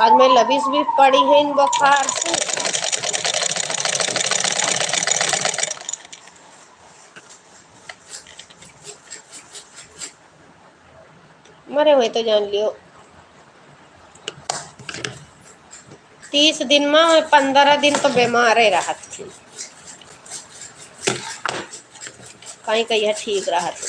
आज मैं लबिस भी पड़ी है इन बुखार से। मरे हुए तो जान लियो 30 दिन में 15 दिन तो बीमार ही रहा थी। कहीं कहीं ठीक रहा थी।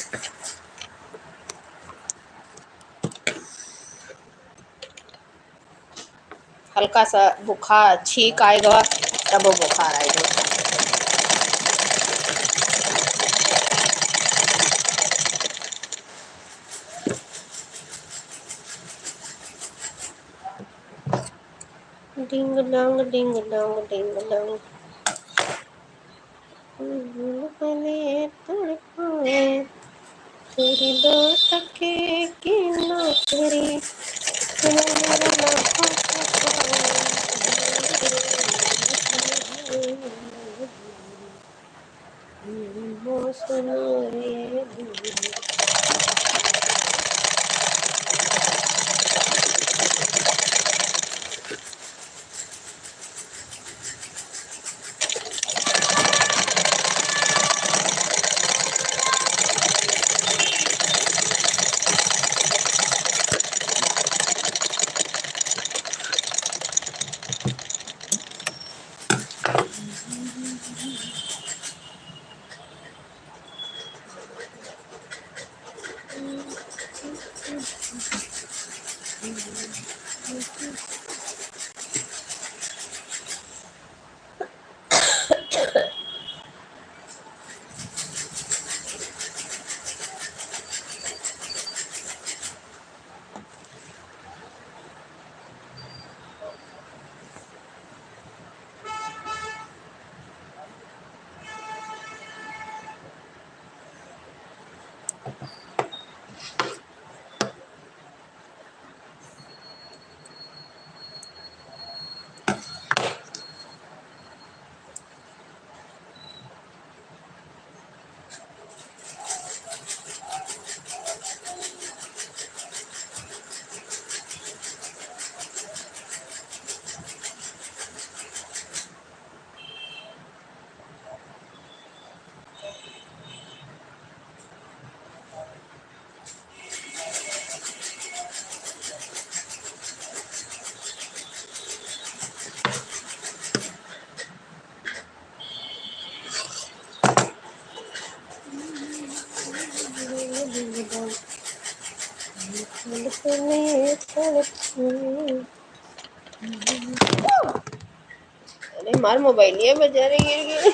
हल्का सा बुखार छींक आएगा तब वो बुखार आएगा। Ding dong ding dong ding dong तेरी दो टके की नौकरी अरे मार मोबाइल ये बजा रही है।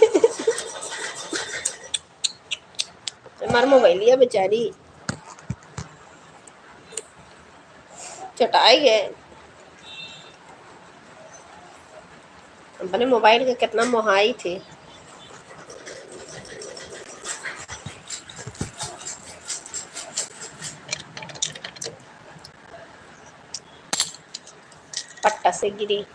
मार मोबाइल ये बेचारी चटाई है। अपने मोबाइल के कितना मोहाई थे। पट्टा से गिरी।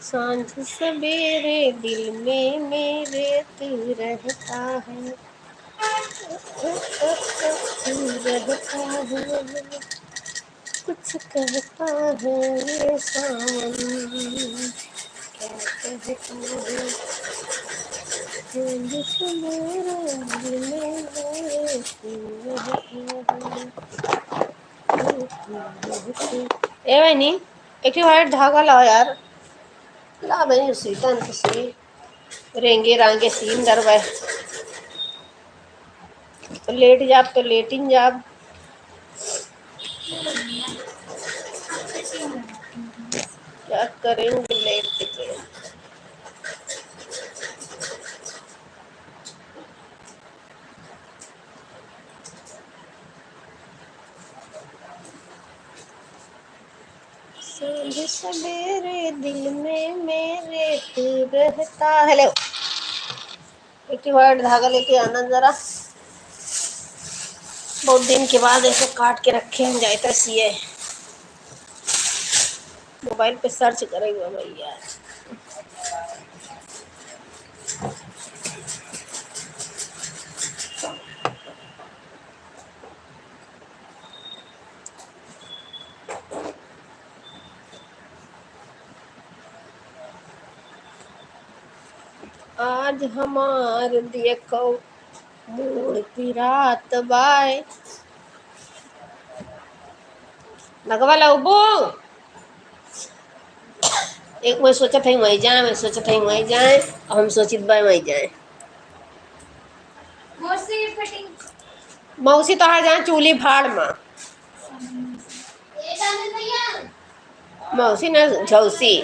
सांझ सवेरे दिल में मेरे तू रहता है, रहता है, कुछ कहता है ये सावन, क्या कहता है। सांझ सवेरे दिल में मेरे तू रहता है। ए बहनी एक वाइट धागा लाओ यार। ला बहनी सीतन से रेंगे रांगे सीन दरवाए तो लेट जाब तो लेटिन जाब। क्या करेंगे लेट के। सांझ सवेरे दिल में मेरे तू रहता। हेलो एक वाइट धागा लेके आना जरा। बहुत दिन के बाद ऐसे काट के रखे हैं जाए तो सिए। मोबाइल पे सर्च करेगा भैया। आज हमार देखो मोड़ पिरात बाय लगवा लबो। एक मैं सोचा था वहीं जाए, मैं सोचा था वहीं जाए, और हम सोचित बाय वहीं जाए। मौसी तो हर जाए चूली भाड़ में, मौसी न झौसी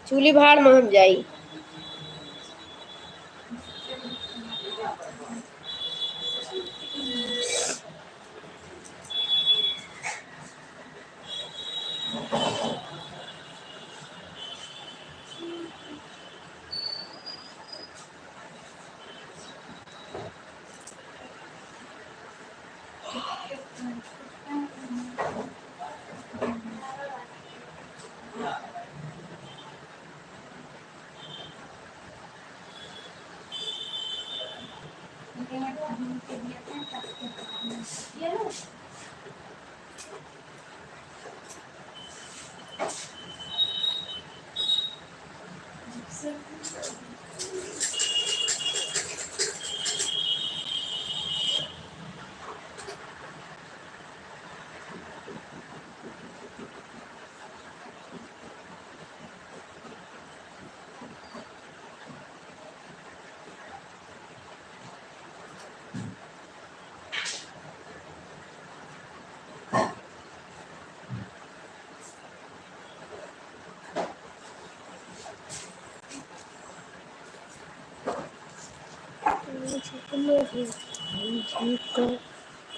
चूली भाड़ में हम जाई।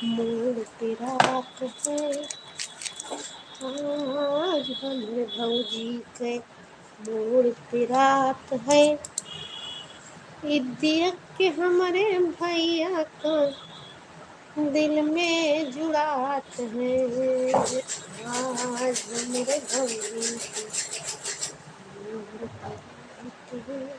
मोड़ पिरात है आज हमरे भौजी के मोड़ पिरात है। देख के हमारे भैया का दिल में जुड़ात है। आज हमरे भौजी के मोड़ पिरात है।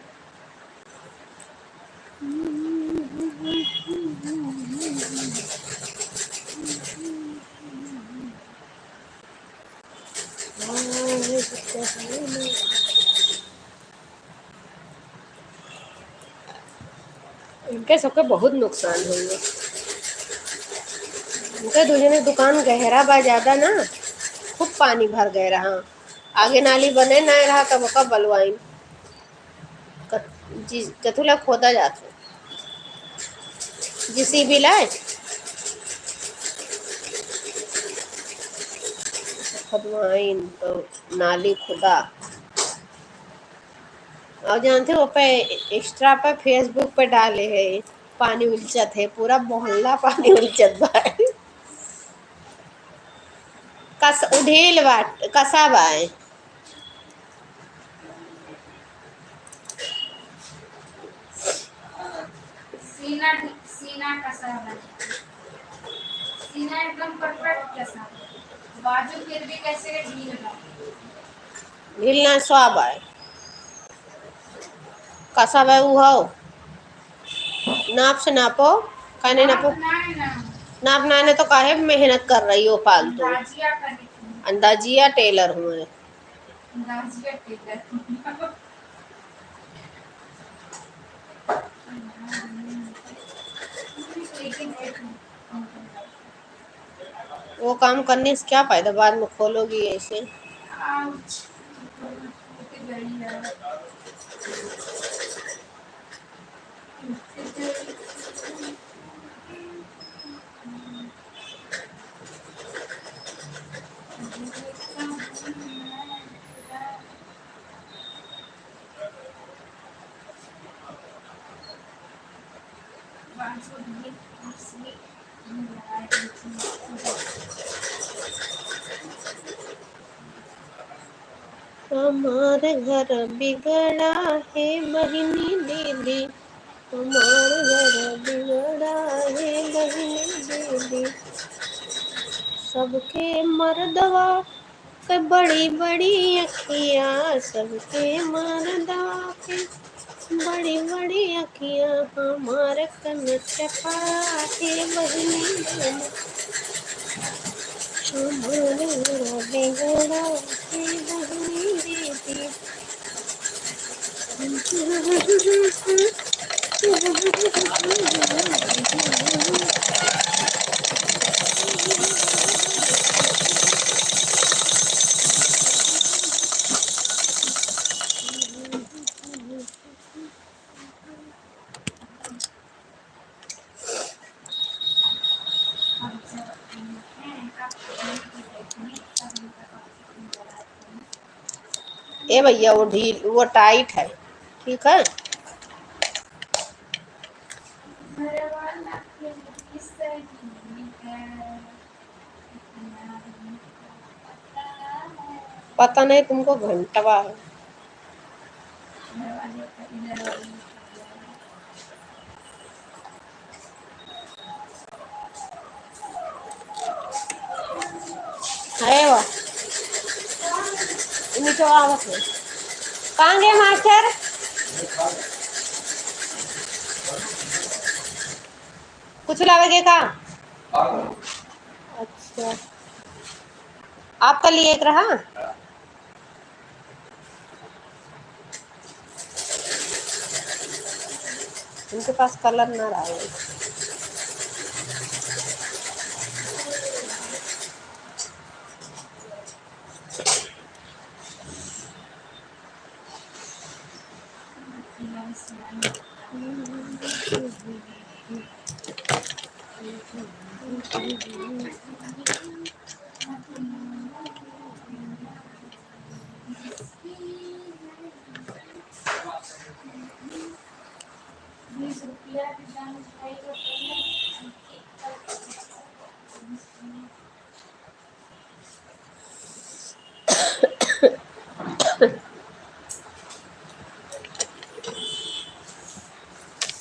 इनके सबके बहुत नुकसान होंगे। इनके दूसरे दुकान गहरा बा ज्यादा ना, खूब पानी भर गए रहा, आगे नाली बने ना रहा तब का बलवाइन कथुला खोदा जात जिसी भी लाए खदवाइन तो नाली खुदा। और जानते हो पे एक्स्ट्रा पे फेसबुक पे डाले है पानी उलचत है, पूरा मोहल्ला पानी उलचत बा। कस उढ़ेल बाट कसा बाए सीना सीना कसा है, सीना एकदम परफेक्ट कसा, बाजू फिर भी कैसे ढील है, ढीलना स्वाब है कसा बाए वो हो नाप से नापो कहने नापो नाप नाने तो काहे मेहनत कर रही हो फालतू। अंदाजिया टेलर हूँ मैं। अंदाजिया टेलर वो काम करने से क्या फायदा, बाद में खोलोगी ऐसे। हमारे घर बिगड़ा है बहिनी दीदी, हमारे घर बिगड़ा है बहिनी दीदी, सबके मर्दवा के बड़ी बड़ी अखियाँ, सबके मर्दवा के बड़ी बड़ी अखियाँ, हमारे कन चपा है बहिनी दीदी, हमारे घर बिगड़ा है बहिनी दीदी। ए भैया वो टाइट है, ठीक है। पता नहीं तुमको घंटवा है। अरे वाह, नीचे आवत है। कहाँ गए मास्टर? कुछ लावेगे का? अच्छा, आपका लिए एक रहा। उनके पास कलर ना रहा है।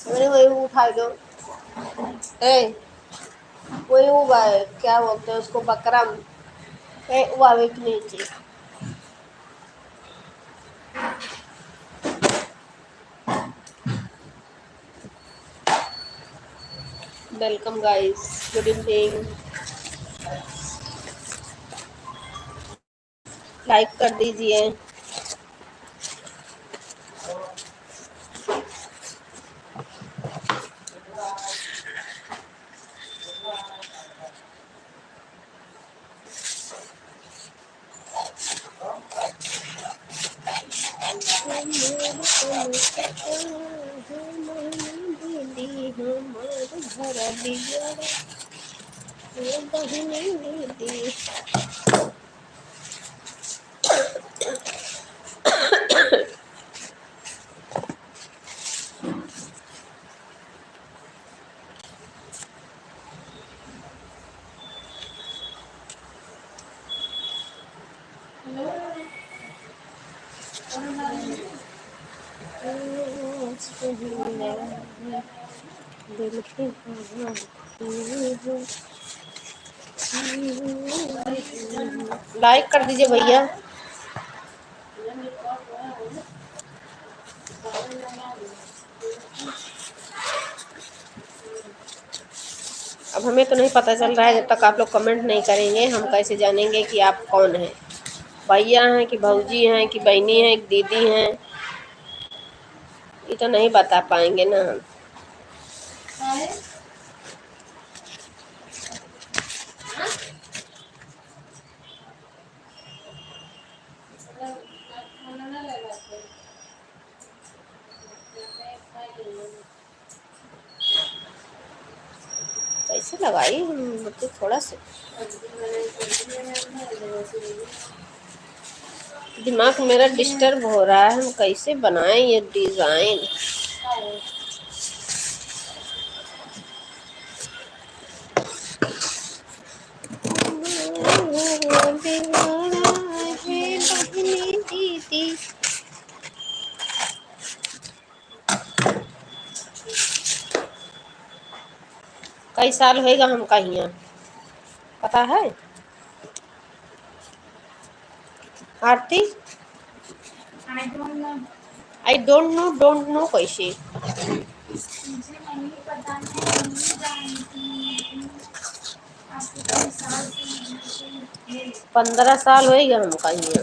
मैंने वही उठा दो। ए, वही हुआ है, क्या बोलते हैं उसको, बकरम। वो आवे के नीचे। Welcome guys, good evening. Like कर दीजिए। लाइक कर दीजिए भैया। अब हमें तो नहीं पता चल रहा है, जब तक आप लोग कमेंट नहीं करेंगे हम कैसे जानेंगे कि आप कौन हैं। भैया हैं कि भौजी हैं कि बहनी हैं कि दीदी हैं, ये तो नहीं बता पाएंगे ना हम। कैसे लगाई तो थोड़ा सा दिमाग मेरा डिस्टर्ब हो रहा है, हम कैसे बनाएं ये डिजाइन। कई साल होएगा हम कहीं पता है आरती? आई डोंट नो कैसे। मुझे नहीं पता, मैं नहीं जानती। आपको 3 साल से 15 साल होएगा हम कहीं।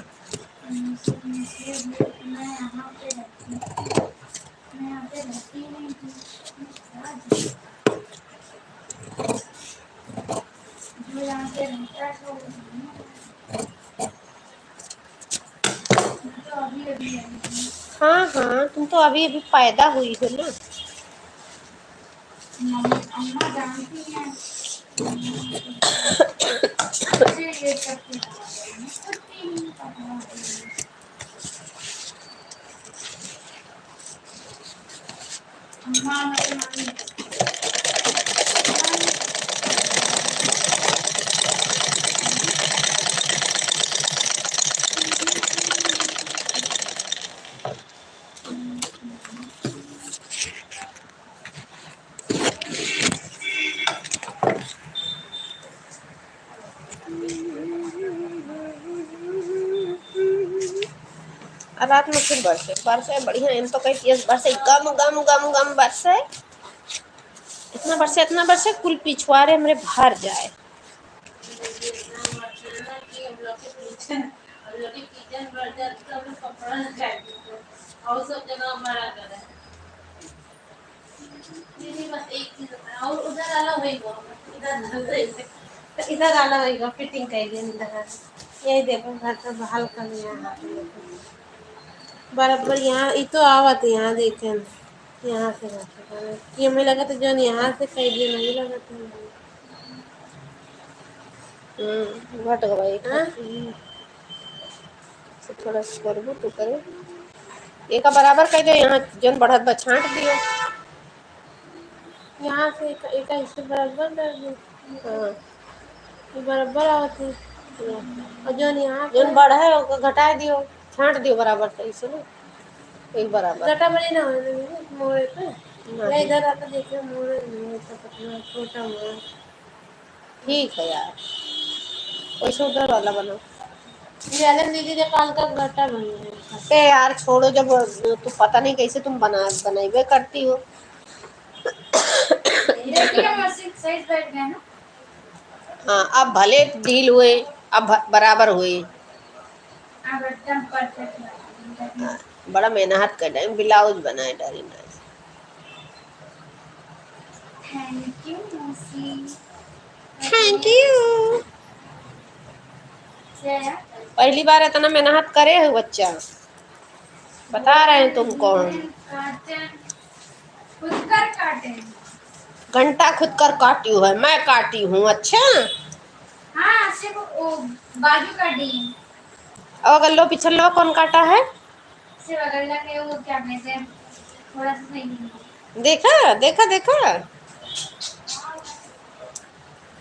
मैं यहाँ पे रहती हूँ। वो जानते नहीं क्या छोड़ तो अभी अभी है हाँ हाँ, तुम तो अभी अभी पैदा हुई हो ना। अम्मा जानती हैं मुझे ये सब की कुत्ती नहीं पता अम्मा मतलब रात में फिर बरसे बरसे बढ़िया, इन तो कहीं तेज बरसे, गम गम गम गम बरसे, इतना बरसे कुल पिछवाड़े हमरे भर जाए। और सब जगह हमारा घर है दीदी बस एक चीज और उधर अलग होएगा इधर अलग होएगा फिटिंग कर दिया इधर यही देखो घर का बहाल कर लिया बराबर यहाँ ये तो आवत यहाँ देखे यहाँ से कि हमें लगा तो जो यहाँ से कर दिया नहीं लगा तो घट गई हाँ से थोड़ा करबो तो करे एक बराबर कर दो, यहाँ जन बढ़त बा छांट दियो। यहाँ से एक हिस्से बराबर कर दो हाँ, ये बराबर आवत है और जो यहाँ जन बढ़ है ओके घटा दियो, छांट दियो बराबर सही से ना, एक बराबर गटा बड़ी ना होने लगे मोड़े पे या नहीं। इधर आता देखिए मोड़े पतला छोटा मोड़ ठीक है यार, वैसे उधर वाला बनाओ। जालन दीदी ने काल का गटा बन गया ए यार छोड़ो, जब तू पता नहीं कैसे तुम बनाइबे करती हो। देखिए मशीन सही बैठ गया ना हाँ, अब भले ढील हुए, अब बराबर हुए। अब एकदम परफेक्ट बड़ा मेहनत कर रहे ब्लाउज बनाए डाली नाइस। थैंक यू मौसी थैंक यू। क्या पहली बार इतना मेहनत करे हो बच्चा, बता रहे हैं तुमको हम। खुद कर काटे घंटा खुद कर काटी हूँ, है मैं काटी हूँ। अच्छा हाँ सिर्फ वो बाजू काटी अब अगलो पिछलो कौन काटा है? सिर्फ अगला के वो क्या कहते हैं थोड़ा सा सही देखा देखा देखा।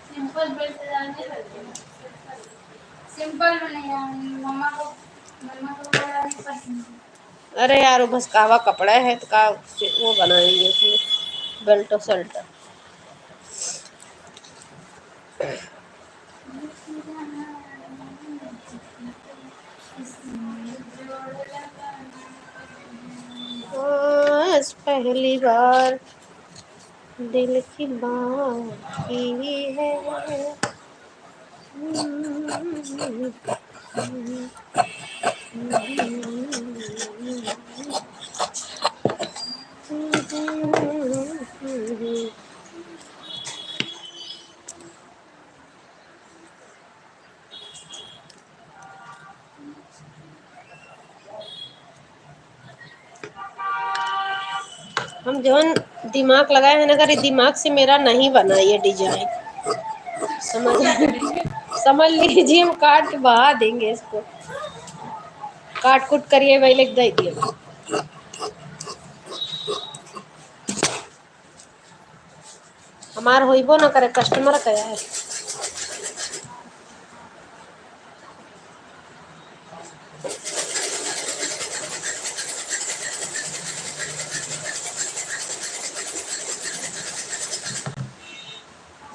सिंपल बेल्ट डालने लगे सिंपल में नहीं मम्मा को बड़ा नहीं पसंद अरे यार वो बस कावा कपड़ा है तो का वो बनाएंगे उसमें बेल्ट और शर्ट। आज पहली बार दिल की बात की है। हम जो दिमाग लगाए हैं ना, अगर दिमाग से मेरा नहीं बना ये डिजाइन, समझ लीजिए हम काट के बहा देंगे इसको, काट कुट करिए वही लिख दे दिए। हमार होइबो ना करे, कस्टमर कया है।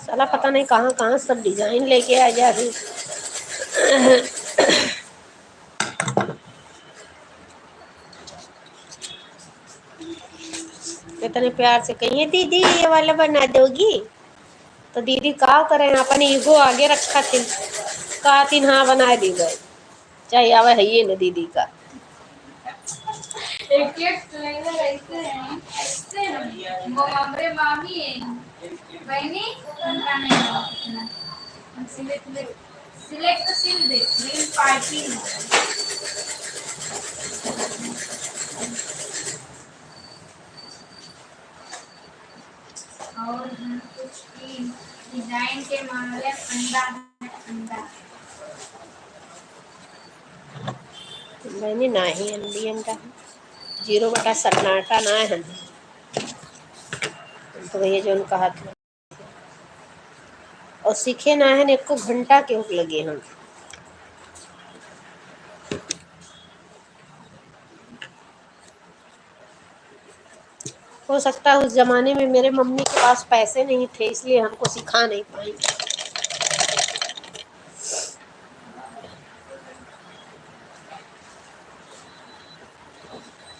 साला पता नहीं कहाँ कहाँ सब डिजाइन लेके आ जा रही। इतने प्यार से कहिए दीदी ये वाला बना दोगी, तो दीदी का करें, अपन ईगो आगे रखा थी, का तीन हाँ बना दी गए, चाहे आवे है ये न दीदी का। एक ट्रेनर ऐसे हैं वो हमारे मामी है बहनी उनका नहीं सिलेक्ट तो सिल दे मेन पाइपिंग और हम कुछ की डिजाइन के मामले अंडा है अंडा मैंने ना ही अंडी अंडा 0/सन्नाटा ना है तो भैया जो उनका हाथ और सीखे ना है एक को घंटा के हुक लगे हम हो सकता है उस जमाने में मेरे मम्मी के पास पैसे नहीं थे इसलिए हमको सिखा नहीं पाई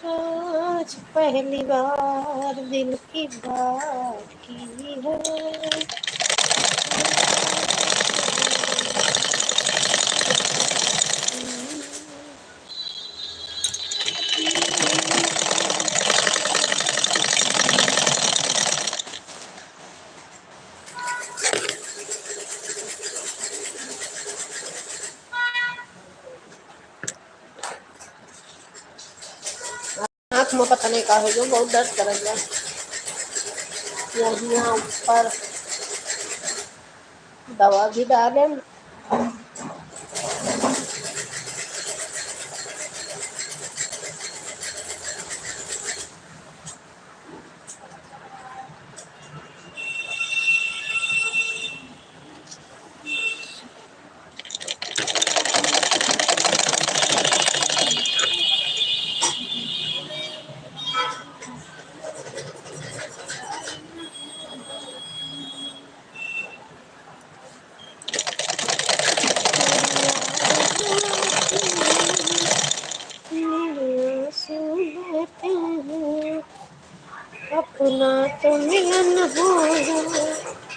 आज पहली बार दिल की बात की है आँख में पता नहीं का हो जो बहुत दर्द करेगा यहाँ ऊपर दवा भी डाले अपना तो मिलन होगा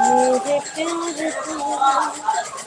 मेरे प्यार